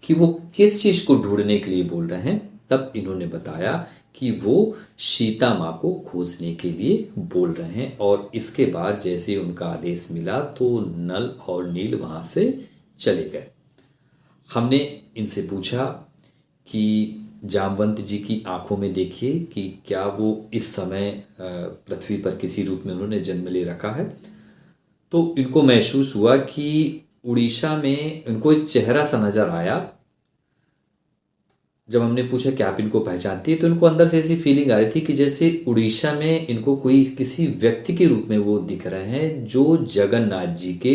कि वो किस चीज़ को ढूंढने के लिए बोल रहे हैं। तब इन्होंने बताया कि वो सीता माँ को खोजने के लिए बोल रहे हैं। और इसके बाद जैसे उनका आदेश मिला तो नल और नील वहाँ से चले गए। हमने इनसे पूछा कि जामवंत जी की आंखों में देखिए कि क्या वो इस समय पृथ्वी पर किसी रूप में उन्होंने जन्म ले रखा है। तो इनको महसूस हुआ कि उड़ीसा में इनको एक चेहरा सा नज़र आया। जब हमने पूछा कि आप इनको पहचानती है, तो इनको अंदर से ऐसी फीलिंग आ रही थी कि जैसे उड़ीसा में इनको कोई किसी व्यक्ति के रूप में वो दिख रहे हैं, जो जगन्नाथ जी के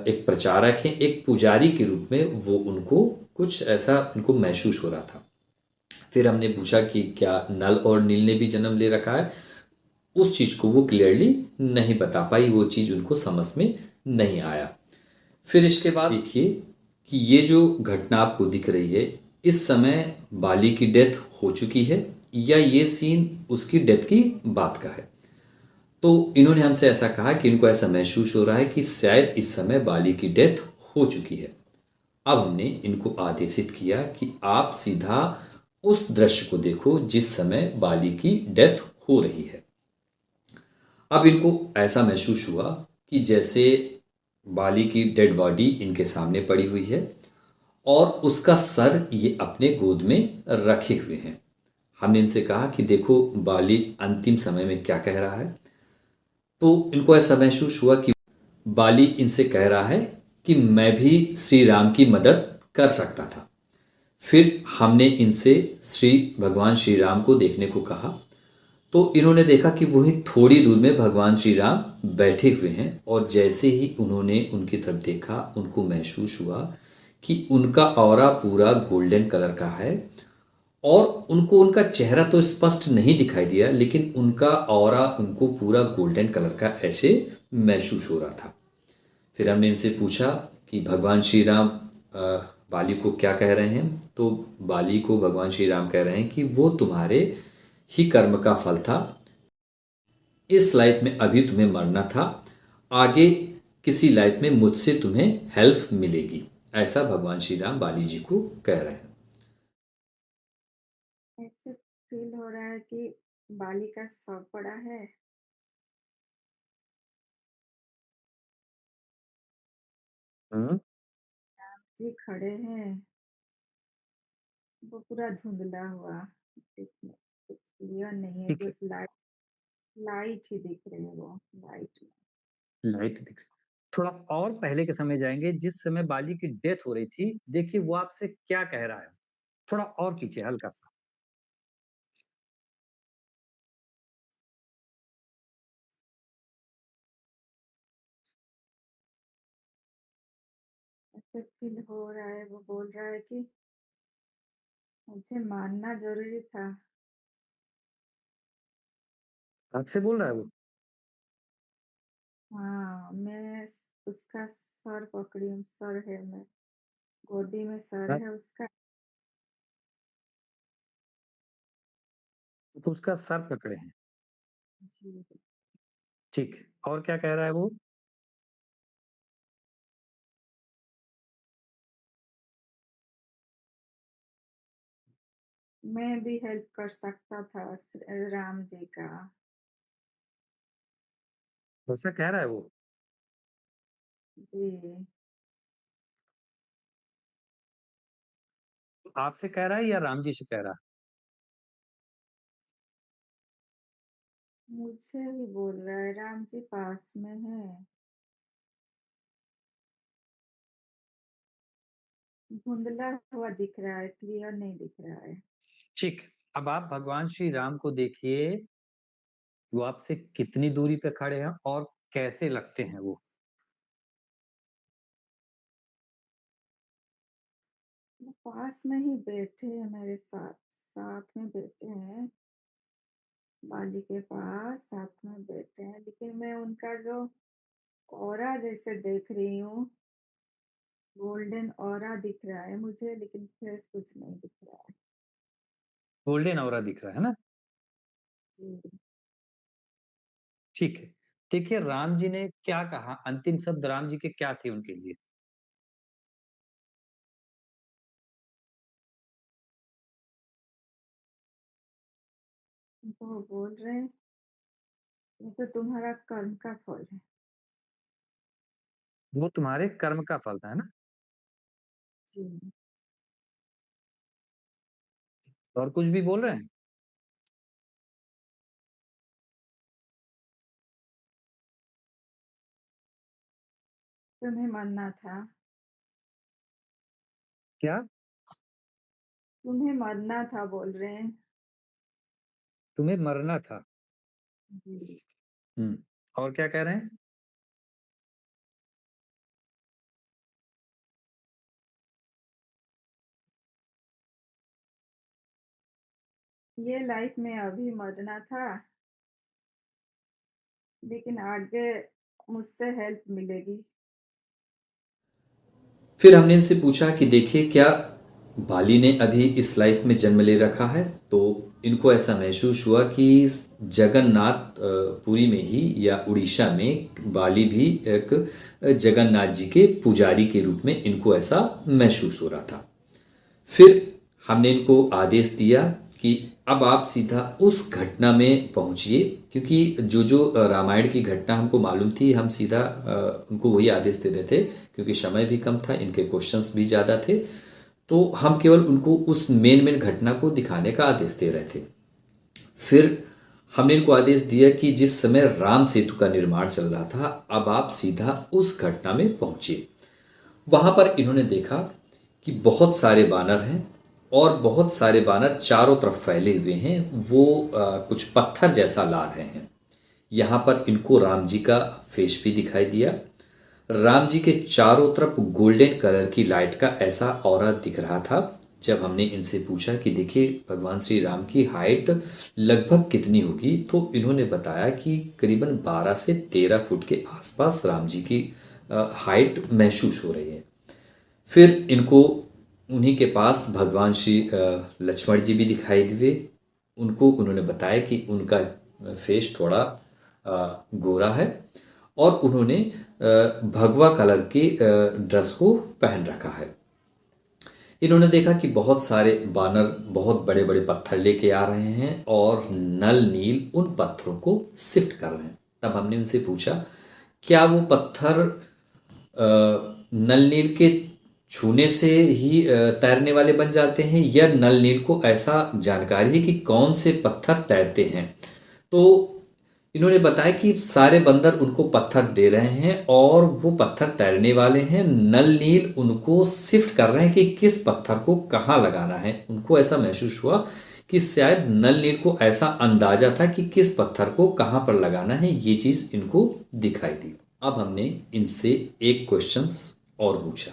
एक प्रचारक हैं, एक पुजारी के रूप में वो उनको कुछ ऐसा इनको महसूस हो रहा था। फिर हमने पूछा कि क्या नल और नील ने भी जन्म ले रखा है। उस चीज़ को वो क्लियरली नहीं बता पाई, वो चीज़ उनको समझ में नहीं आया। फिर इसके बाद देखिए कि ये जो घटना आपको दिख रही है, इस समय बाली की डेथ हो चुकी है या ये सीन उसकी डेथ की बात का है। तो इन्होंने हमसे ऐसा कहा कि इनको ऐसा महसूस हो रहा है कि शायद इस समय बाली की डेथ हो चुकी है। अब हमने इनको आदेशित किया कि आप सीधा उस दृश्य को देखो जिस समय बाली की डेथ हो रही है। अब इनको ऐसा महसूस हुआ कि जैसे बाली की डेड बॉडी इनके सामने पड़ी हुई है और उसका सर ये अपने गोद में रखे हुए हैं। हमने इनसे कहा कि देखो बाली अंतिम समय में क्या कह रहा है। तो इनको ऐसा महसूस हुआ कि बाली इनसे कह रहा है कि मैं भी श्री राम की मदद कर सकता था। फिर हमने इनसे श्री भगवान श्री राम को देखने को कहा। तो इन्होंने देखा कि वहीं थोड़ी दूर में भगवान श्री राम बैठे हुए हैं और जैसे ही उन्होंने उनकी तरफ देखा, उनको महसूस हुआ कि उनका ऑरा पूरा गोल्डन कलर का है और उनको उनका चेहरा तो स्पष्ट नहीं दिखाई दिया, लेकिन उनका ऑरा उनको पूरा गोल्डन कलर का ऐसे महसूस हो रहा था। फिर हमने इनसे पूछा कि भगवान श्री राम बाली को क्या कह रहे हैं। तो बाली को भगवान श्री राम कह रहे हैं कि वो तुम्हारे ही कर्म का फल था। इस लाइफ में अभी तुम्हें मरना था, आगे किसी लाइफ में मुझसे तुम्हें हेल्प मिलेगी। ऐसा भगवान श्री राम बाली जी को कह रहे हैं। ऐसे फील हो रहा है कि बाली का शव पड़ा है, हम्म। जी खड़े हैं, वो पूरा धुंधला हुआ, दिखने कुछ क्लियर नहीं है, ठीक है। जो लाइट लाइट ही दिख रही है, वो लाइट में। लाइट दिख थोड़ा और पहले के समय जाएंगे, जिस समय बाली की डेथ हो रही थी। देखिए वो आपसे क्या कह रहा है। थोड़ा और पीछे हल्का सा। ऐसे फील हो रहा है, वो बोल रहा है कि मुझे मानना जरूरी था। आपसे बोल रहा है वो। हाँ, उसका सर पकड़ी हूँ, सर है, मैं गोदी में सर हाँ, है उसका। तो उसका सर पकड़े हैं। जी, ठीक। और क्या कह रहा है वो? मैं भी हेल्प कर सकता था राम जी का। ऐसा कह रहा है वो। जी, आपसे कह रहा है या राम जी से कह रहा है? मुझसे ही बोल रहा है, राम जी पास में है। धुंधला हुआ दिख रहा है, क्लियर नहीं दिख रहा है। ठीक। अब आप भगवान श्री राम को देखिए, वो आपसे कितनी दूरी पे खड़े हैं और कैसे लगते हैं वो? वो पास में ही बैठे हैं मेरे साथ, साथ में बैठे हैं। बाली के पास साथ में बैठे हैं, लेकिन मैं उनका जो ऑरा जैसे देख रही हूँ, गोल्डन ऑरा दिख रहा है मुझे, लेकिन फेस कुछ नहीं दिख रहा है। गोल्डन ऑरा दिख रहा है ना? जी। ठीक है। देखिए राम जी ने क्या कहा, अंतिम शब्द राम जी के क्या थे उनके लिए? वो बोल रहे हैं, ये तो तुम्हारा कर्म का फल है। वो तुम्हारे कर्म का फल था, है ना? जी। और कुछ भी बोल रहे हैं? तुम्हें मरना था। क्या? तुम्हें मरना था बोल रहे हैं। तुम्हें मरना था। जी। और क्या कह रहे हैं? ये लाइफ में अभी मरना था, लेकिन आगे मुझसे हेल्प मिलेगी। फिर हमने इनसे पूछा कि देखिए क्या बाली ने अभी इस लाइफ में जन्म ले रखा है? तो इनको ऐसा महसूस हुआ कि जगन्नाथ पुरी में ही या उड़ीसा में बाली भी एक जगन्नाथ जी के पुजारी के रूप में इनको ऐसा महसूस हो रहा था। फिर हमने इनको आदेश दिया कि अब आप सीधा उस घटना में पहुंचिए, क्योंकि जो जो रामायण की घटना हमको मालूम थी हम सीधा उनको वही आदेश दे रहे थे, क्योंकि समय भी कम था, इनके क्वेश्चंस भी ज़्यादा थे। तो हम केवल उनको उस मेन मेन घटना को दिखाने का आदेश दे रहे थे। फिर हमने इनको आदेश दिया कि जिस समय राम सेतु का निर्माण चल रहा था, अब आप सीधा उस घटना में पहुंचिए। वहां पर इन्होंने देखा कि बहुत सारे बानर हैं और बहुत सारे बानर चारों तरफ फैले हुए हैं। वो कुछ पत्थर जैसा ला रहे हैं। यहाँ पर इनको राम जी का फेस भी दिखाई दिया। राम जी के चारों तरफ गोल्डन कलर की लाइट का ऐसा ऑरा दिख रहा था। जब हमने इनसे पूछा कि देखिए भगवान श्री राम की हाइट लगभग कितनी होगी, तो इन्होंने बताया कि करीबन 12 से 13 फुट के आसपास राम जी की हाइट महसूस हो रही है। फिर इनको उन्हीं के पास भगवान श्री लक्ष्मण जी भी दिखाई दिए। उनको उन्होंने बताया कि उनका फेस थोड़ा गोरा है और उन्होंने भगवा कलर की ड्रेस को पहन रखा है। इन्होंने देखा कि बहुत सारे बानर बहुत बड़े बड़े पत्थर लेके आ रहे हैं और नल नील उन पत्थरों को शिफ्ट कर रहे हैं। तब हमने उनसे पूछा क्या वो पत्थर नल नील के छूने से ही तैरने वाले बन जाते हैं, या नल नील को ऐसा जानकारी है कि कौन से पत्थर तैरते हैं? तो इन्होंने बताया कि सारे बंदर उनको पत्थर दे रहे हैं और वो पत्थर तैरने वाले हैं। नल नील उनको शिफ्ट कर रहे हैं कि किस पत्थर को कहाँ लगाना है। उनको ऐसा महसूस हुआ कि शायद नल नील को ऐसा अंदाजा था कि किस पत्थर को कहाँ पर लगाना है। ये चीज़ इनको दिखाई दी। अब हमने इनसे एक क्वेश्चन और पूछा।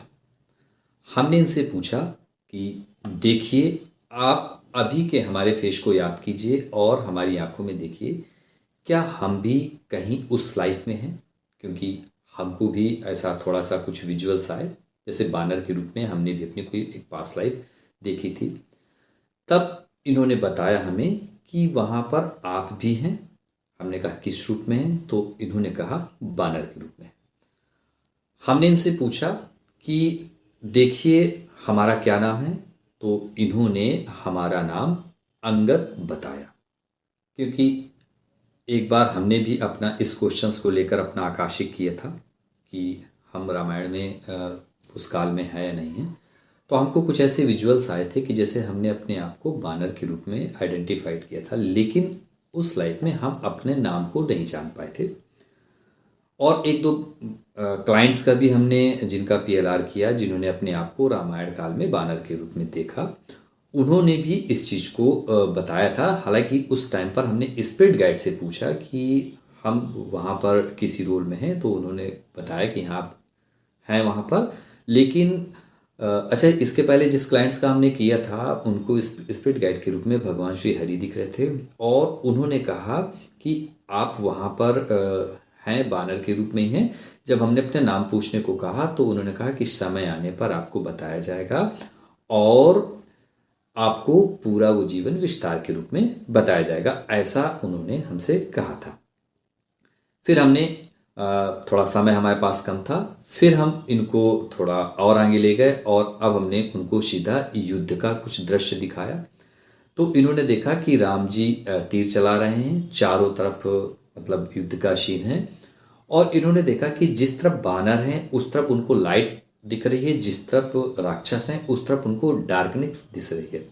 हमने इनसे पूछा कि देखिए आप अभी के हमारे फेस को याद कीजिए और हमारी आंखों में देखिए, क्या हम भी कहीं उस लाइफ में हैं? क्योंकि हमको भी ऐसा थोड़ा सा कुछ विजुअल्स आए, जैसे बानर के रूप में हमने भी अपनी कोई एक पास्ट लाइफ देखी थी। तब इन्होंने बताया हमें कि वहाँ पर आप भी हैं। हमने कहा किस रूप में हैं? तो इन्होंने कहा बानर के रूप में। हमने इनसे पूछा कि देखिए हमारा क्या नाम है? तो इन्होंने हमारा नाम अंगद बताया। क्योंकि एक बार हमने भी अपना इस क्वेश्चंस को लेकर अपना आकाशिक किया था कि हम रामायण में उस काल में है या नहीं है। तो हमको कुछ ऐसे विजुअल्स आए थे कि जैसे हमने अपने आप को बानर के रूप में आइडेंटिफाइड किया था, लेकिन उस लाइफ में हम अपने नाम को नहीं जान पाए थे। और एक दो क्लाइंट्स का भी हमने जिनका पीएलआर किया, जिन्होंने अपने आप को रामायण काल में बानर के रूप में देखा, उन्होंने भी इस चीज़ को बताया था। हालांकि उस टाइम पर हमने स्पिरिट गाइड से पूछा कि हम वहाँ पर किसी रोल में हैं, तो उन्होंने बताया कि हाँ आप हैं वहाँ पर। लेकिन अच्छा, इसके पहले जिस क्लाइंट्स का हमने किया था उनको स्पिरिट गाइड के रूप में भगवान श्री हरि दिख रहे थे, और उन्होंने कहा कि आप वहाँ पर हैं बानर के रूप में ही हैं। जब हमने अपने नाम पूछने को कहा तो उन्होंने कहा कि समय आने पर आपको बताया जाएगा और आपको पूरा वो जीवन विस्तार के रूप में बताया जाएगा, ऐसा उन्होंने हमसे कहा था। फिर हमने थोड़ा समय हमारे पास कम था, फिर हम इनको थोड़ा और आगे ले गए और अब हमने उनको सीधा युद्ध का कुछ दृश्य दिखाया। तो इन्होंने देखा कि राम जी तीर चला रहे हैं, चारों तरफ मतलब युद्ध का सीन है, और इन्होंने देखा कि जिस तरफ बानर हैं उस तरफ उनको लाइट दिख रही है, जिस तरफ राक्षस हैं उस तरफ उनको डार्कनेस दिख रही है।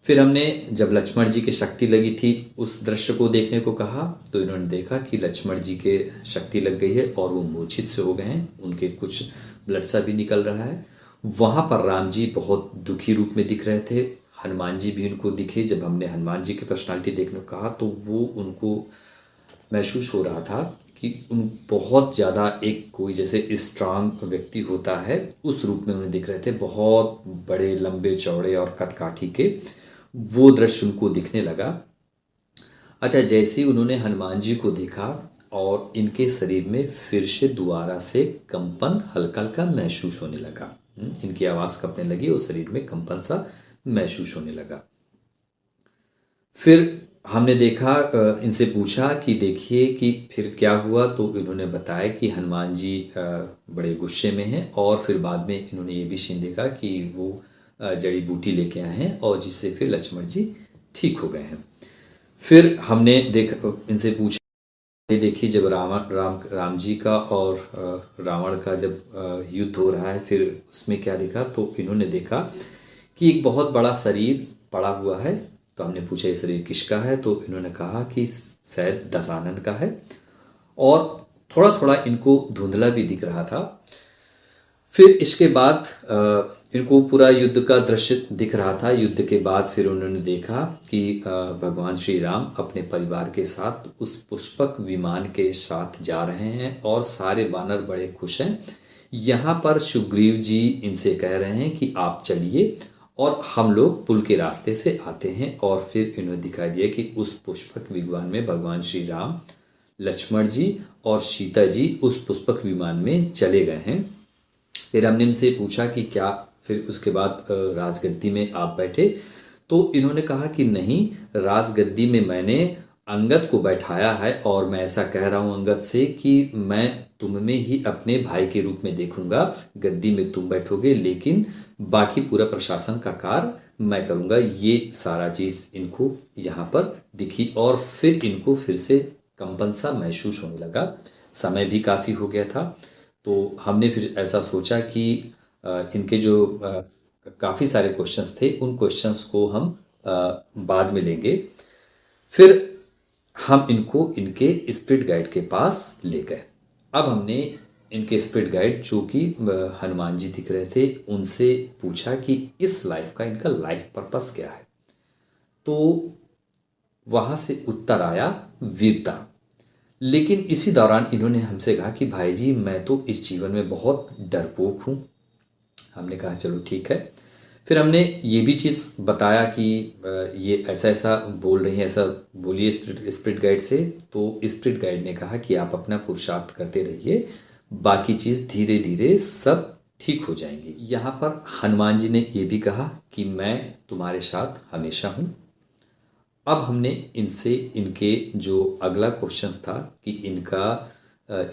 फिर हमने जब लक्ष्मण जी की शक्ति लगी थी उस दृश्य को देखने को कहा, तो इन्होंने देखा कि लक्ष्मण जी के शक्ति लग गई है और वो मूर्छित से हो गए हैं, उनके कुछ ब्लड सा भी निकल रहा है। वहाँ पर राम जी बहुत दुखी रूप में दिख रहे थे, हनुमान जी भी उनको दिखे। जब हमने हनुमान जी की पर्सनालिटी देखने को कहा तो वो उनको महसूस हो रहा था कि उन बहुत ज़्यादा एक कोई जैसे स्ट्रांग व्यक्ति होता है उस रूप में उन्हें दिख रहे थे, बहुत बड़े लंबे चौड़े और कदकाठी के। वो दृश्य उनको दिखने लगा। अच्छा, जैसे ही उन्होंने हनुमान जी को देखा और इनके शरीर में फिर से दोबारा से कंपन हल्का हल्का महसूस होने लगा। इनकी आवाज़ कँपने लगी और शरीर में कंपन सा महसूस होने लगा। फिर हमने देखा, इनसे पूछा कि देखिए कि फिर क्या हुआ, तो इन्होंने बताया कि हनुमान जी बड़े गुस्से में हैं, और फिर बाद में इन्होंने ये भी सीन देखा कि वो जड़ी बूटी लेके आए हैं और जिससे फिर लक्ष्मण जी ठीक हो गए हैं। फिर हमने इनसे पूछा, देखिए जब राम जी का और रावण का जब युद्ध हो रहा है फिर उसमें क्या देखा, तो इन्होंने देखा कि एक बहुत बड़ा शरीर पड़ा हुआ है। तो हमने पूछा ये शरीर किसका है, तो इन्होंने कहा कि शायद दशानन का है, और थोड़ा थोड़ा इनको धुंधला भी दिख रहा था। फिर इसके बाद इनको पूरा युद्ध का दृश्य दिख रहा था। युद्ध के बाद फिर उन्होंने देखा कि भगवान श्री राम अपने परिवार के साथ उस पुष्पक विमान के साथ जा रहे हैं और सारे वानर बड़े खुश हैं। यहाँ पर सुग्रीव जी इनसे कह रहे हैं कि आप चलिए और हम लोग पुल के रास्ते से आते हैं, और फिर इन्हें दिखाई दिया कि उस पुष्पक विमान में भगवान श्री राम, लक्ष्मण जी और सीता जी उस पुष्पक विमान में चले गए हैं। फिर हमने इनसे पूछा कि क्या फिर उसके बाद राजगद्दी में आप बैठे, तो इन्होंने कहा कि नहीं, राजगद्दी में मैंने अंगद को बैठाया है और मैं ऐसा कह रहा हूँ अंगद से कि मैं तुम में ही अपने भाई के रूप में देखूंगा, गद्दी में तुम बैठोगे लेकिन बाकी पूरा प्रशासन का कार्य मैं करूँगा। ये सारा चीज़ इनको यहाँ पर दिखी और फिर इनको फिर से कंपन सा महसूस होने लगा। समय भी काफ़ी हो गया था, तो हमने फिर ऐसा सोचा कि इनके जो काफ़ी सारे क्वेश्चंस थे उन क्वेश्चंस को हम बाद में लेंगे। फिर हम इनको इनके स्पिरिट गाइड के पास ले गए। अब हमने इनके स्पिरिट गाइड जो कि हनुमान जी दिख रहे थे उनसे पूछा कि इस लाइफ का इनका लाइफ पर्पस क्या है, तो वहाँ से उत्तर आया वीरता। लेकिन इसी दौरान इन्होंने हमसे कहा कि भाई जी मैं तो इस जीवन में बहुत डरपोक हूँ। हमने कहा चलो ठीक है। फिर हमने ये भी चीज़ बताया कि ये ऐसा ऐसा बोल रही हैं, ऐसा बोलिए स्पिरिट गाइड से। तो स्पिरिट गाइड ने कहा कि आप अपना पुरुषार्थ करते रहिए, बाकी चीज़ धीरे धीरे सब ठीक हो जाएंगी। यहाँ पर हनुमान जी ने ये भी कहा कि मैं तुम्हारे साथ हमेशा हूँ। अब हमने इनसे इनके जो अगला क्वेश्चन था कि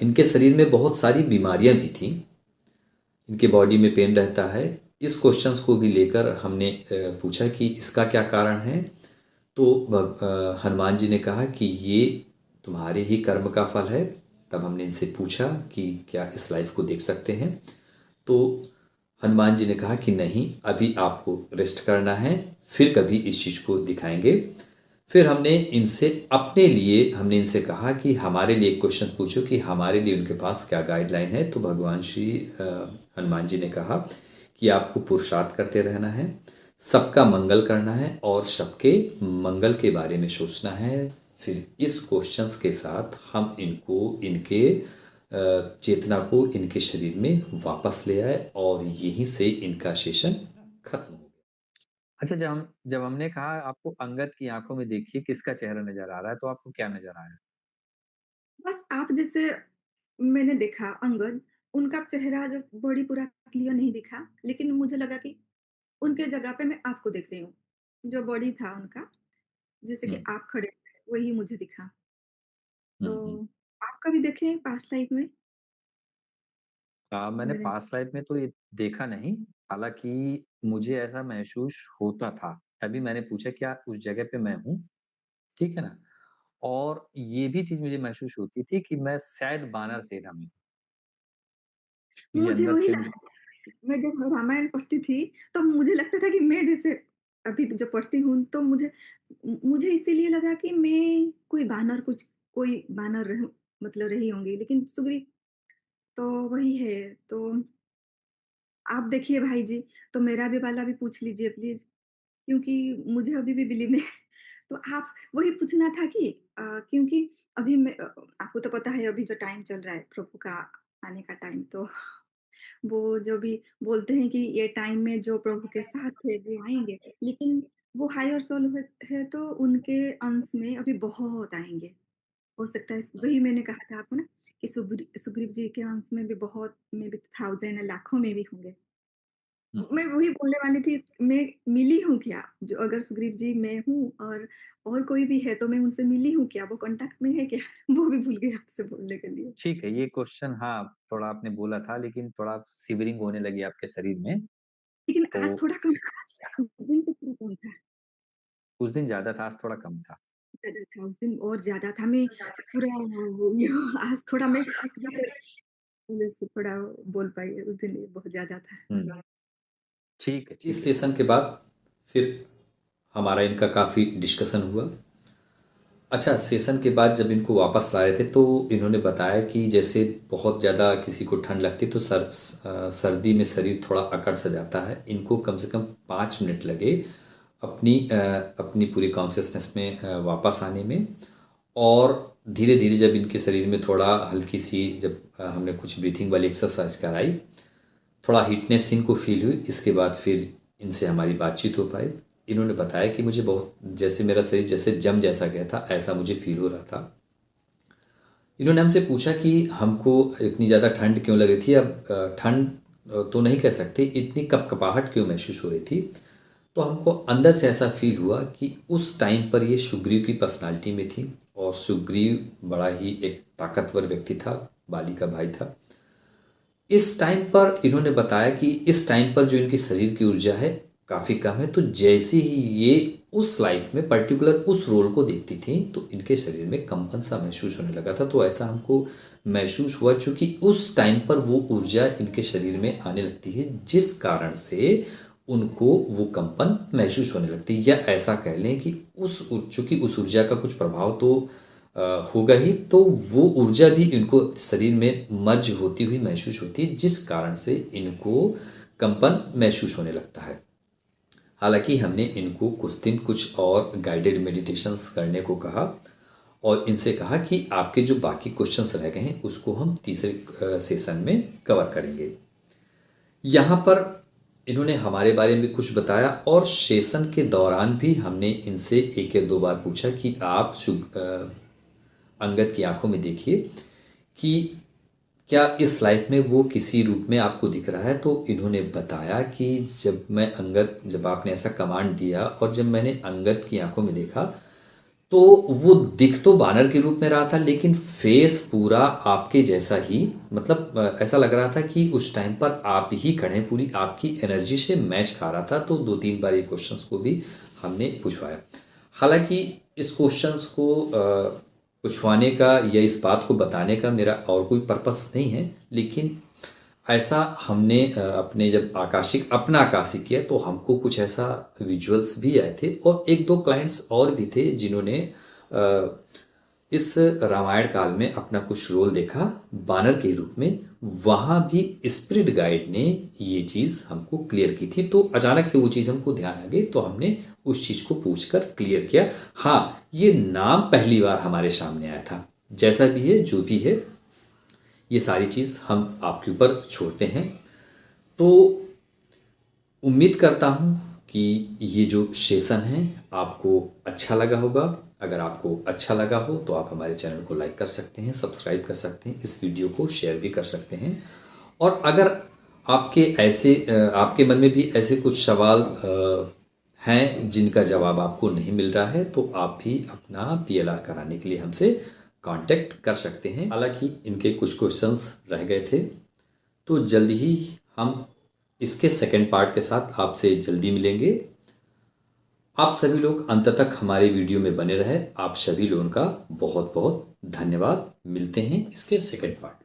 इनके शरीर में बहुत सारी बीमारियां भी थी, इनके बॉडी में पेन रहता है। इस क्वेश्चंस को भी लेकर हमने पूछा कि इसका क्या कारण है, तो हनुमान जी ने कहा कि ये तुम्हारे ही कर्म का फल है। तब हमने इनसे पूछा कि क्या इस लाइफ को देख सकते हैं, तो हनुमान जी ने कहा कि नहीं, अभी आपको रेस्ट करना है, फिर कभी इस चीज़ को दिखाएंगे। फिर हमने इनसे कहा कि हमारे लिए क्वेश्चन पूछो कि हमारे लिए उनके पास क्या गाइडलाइन है। तो भगवान श्री हनुमान जी ने कहा कि आपको पुरुषार्थ करते रहना है, सबका मंगल करना है और सबके मंगल के बारे में सोचना है। फिर इस क्वेश्चंस के साथ हम इनको इनके चेतना को इनके शरीर में वापस ले आए और यहीं से इनका सेशन खत्म हो गया। अच्छा, जब हमने कहा आपको अंगद की आंखों में देखिए किसका चेहरा नजर आ रहा है, तो आपको क्या नजर आया? बस आप जैसे मैंने देखा अंगद, उनका चेहरा जो बॉडी पूरा क्लियर नहीं दिखा, लेकिन मुझे लगा कि उनके जगह पे मैं आपको देख रही हूँ। जो बॉडी था उनका, जैसे कि हम्म आप खड़े थे, वही मुझे दिखा। तो हम्म। आप कभी देखे हैं पास्ट लाइफ में? मैंने मैंने पास्ट लाइफ में तो ये देखा नहीं, हालांकि मुझे ऐसा महसूस होता था, तभी मैंने पूछा क्या उस जगह पे मैं हूँ, ठीक है ना? और ये भी चीज मुझे महसूस होती थी कि मैं शायद बानर सेना में हूँ। ये मुझे अंदर वही से मुझे। लगा। मैं जब रामायण पढ़ती थी, तो मुझे लगता था कि मैं जैसे अभी जब पढ़ती हूँ, तो मुझे इसीलिए लगा कि मैं कोई बानर मतलब रही होंगी, लेकिन सुग्रीव तो वही है। तो आप देखिए भाई जी, तो मेरा भी वाला भी पूछ लीजिए प्लीज़, क्योंकि मुझे अभी भी बिलीव नहीं तो आप वही पूछना था कि क्योंकि अभी आपको तो पता है अभी जो टाइम चल रहा है प्रभु का आने का टाइम, तो वो जो भी बोलते हैं कि ये टाइम में जो प्रभु के साथ थे वो आएँगे, लेकिन वो हायर सोल है तो उनके अंश में अभी बहुत आएँगे। हो सकता है वही मैंने कहा था आपको ना कि सुग्रीव जी के अंश में भी बहुत में भी थाउज़ेंड लाखों में भी होंगे। हम्म। मैं वही बोलने वाली थी, मैं मिली हूँ क्या? जो अगर सुग्रीव जी मैं हूँ और कोई भी है तो मैं उनसे मिली हूँ क्या? वो कॉन्टैक्ट में है क्या? वो भी भूल गई आपसे बोलने के लिए। ठीक है, ये क्वेश्चन हाँ, थोड़ा आपने बोला था लेकिन थोड़ा सिवरिंग होने लगी आपके शरीर में। लेकिन तो आज थोड़ा कम था, उस दिन से थोड़ा कम था। उस दिन ज्यादा था, आज थोड़ा कम था। ज़्यादा था, उस दिन और ज़्यादा था। मैं पूरा आज थोड़ा मैं जैसे थोड़ा बोल पाई, उस दिन बहुत ज़्यादा था। ठीक है, इस ठीक है, सेशन ठीक है। के बाद फिर हमारा इनका काफ़ी डिस्कशन हुआ। अच्छा, सेशन के बाद जब इनको वापस ला रहे थे तो इन्होंने बताया कि जैसे बहुत ज़्यादा किसी को ठंड लगती तो सर्दी में शरीर थोड़ा अकड़ सा जाता है। इनको कम से कम 5 मिनट लगे अपनी पूरी कॉन्शियसनेस में वापस आने में। और धीरे धीरे जब इनके शरीर में थोड़ा हल्की सी जब हमने कुछ ब्रीथिंग वाली एक्सरसाइज कराई, थोड़ा हीटनेस इनको फील हुई। इसके बाद फिर इनसे हमारी बातचीत हो पाई। इन्होंने बताया कि मुझे बहुत जैसे मेरा शरीर जैसे जम जैसा गया था, ऐसा मुझे फील हो रहा था। इन्होंने हमसे पूछा कि हमको इतनी ज़्यादा ठंड क्यों लग रही थी। अब ठंड तो नहीं कह सकते, इतनी कपकपाहट क्यों महसूस हो रही थी। तो हमको अंदर से ऐसा फील हुआ कि उस टाइम पर ये सुग्रीव की पर्सनालिटी में थी और सुग्रीव बड़ा ही एक ताकतवर व्यक्ति था, बाली का भाई था। इस टाइम पर इन्होंने बताया कि इस टाइम पर जो इनकी शरीर की ऊर्जा है काफ़ी कम है। तो जैसे ही ये उस लाइफ में पर्टिकुलर उस रोल को देखती थी तो इनके शरीर में कंपन सा महसूस होने लगा था। तो ऐसा हमको महसूस हुआ चूँकि उस टाइम पर वो ऊर्जा इनके शरीर में आने लगती है, जिस कारण से उनको वो कंपन महसूस होने लगती है। या ऐसा कह लें कि चूँकि उस ऊर्जा का कुछ प्रभाव तो होगा ही, तो वो ऊर्जा भी इनको शरीर में मर्ज होती हुई महसूस होती है, जिस कारण से इनको कंपन महसूस होने लगता है। हालांकि हमने इनको कुछ दिन कुछ और गाइडेड मेडिटेशंस करने को कहा और इनसे कहा कि आपके जो बाकी क्वेश्चंस रह गए हैं उसको हम तीसरे सेशन में कवर करेंगे। यहाँ पर इन्होंने हमारे बारे में कुछ बताया और सेशन के दौरान भी हमने इनसे एक या दो बार पूछा कि आप अंगद की आंखों में देखिए कि क्या इस लाइफ में वो किसी रूप में आपको दिख रहा है। तो इन्होंने बताया कि जब आपने ऐसा कमांड दिया और जब मैंने अंगद की आंखों में देखा तो वो दिख तो बानर के रूप में रहा था, लेकिन फेस पूरा आपके जैसा ही, मतलब ऐसा लग रहा था कि उस टाइम पर आप ही खड़े हैं, पूरी आपकी एनर्जी से मैच खा रहा था। तो दो तीन बार ये क्वेश्चंस को भी हमने पूछवाया। हालांकि इस क्वेश्चंस को पूछवाने का या इस बात को बताने का मेरा और कोई पर्पस नहीं है, लेकिन ऐसा हमने अपने जब अपना आकाशिक किया तो हमको कुछ ऐसा विजुअल्स भी आए थे, और एक दो क्लाइंट्स और भी थे जिन्होंने इस रामायण काल में अपना कुछ रोल देखा बानर के रूप में। वहाँ भी स्पिरिट गाइड ने ये चीज़ हमको क्लियर की थी, तो अचानक से वो चीज़ हमको ध्यान आ गई, तो हमने उस चीज़ को पूछकर क्लियर किया। हाँ, ये नाम पहली बार हमारे सामने आया था। जैसा भी है, जो भी है, ये सारी चीज़ हम आपके ऊपर छोड़ते हैं। तो उम्मीद करता हूँ कि ये जो सेशन है आपको अच्छा लगा होगा। अगर आपको अच्छा लगा हो तो आप हमारे चैनल को लाइक कर सकते हैं, सब्सक्राइब कर सकते हैं, इस वीडियो को शेयर भी कर सकते हैं। और अगर आपके मन में भी ऐसे कुछ सवाल हैं जिनका जवाब आपको नहीं मिल रहा है, तो आप भी अपना PLR कराने के लिए हमसे कांटेक्ट कर सकते हैं। हालांकि इनके कुछ क्वेश्चंस रह गए थे, तो जल्द ही हम इसके सेकंड पार्ट के साथ आपसे जल्दी मिलेंगे। आप सभी लोग अंत तक हमारे वीडियो में बने रहे। आप सभी लोगों का बहुत बहुत धन्यवाद। मिलते हैं इसके सेकंड पार्ट में।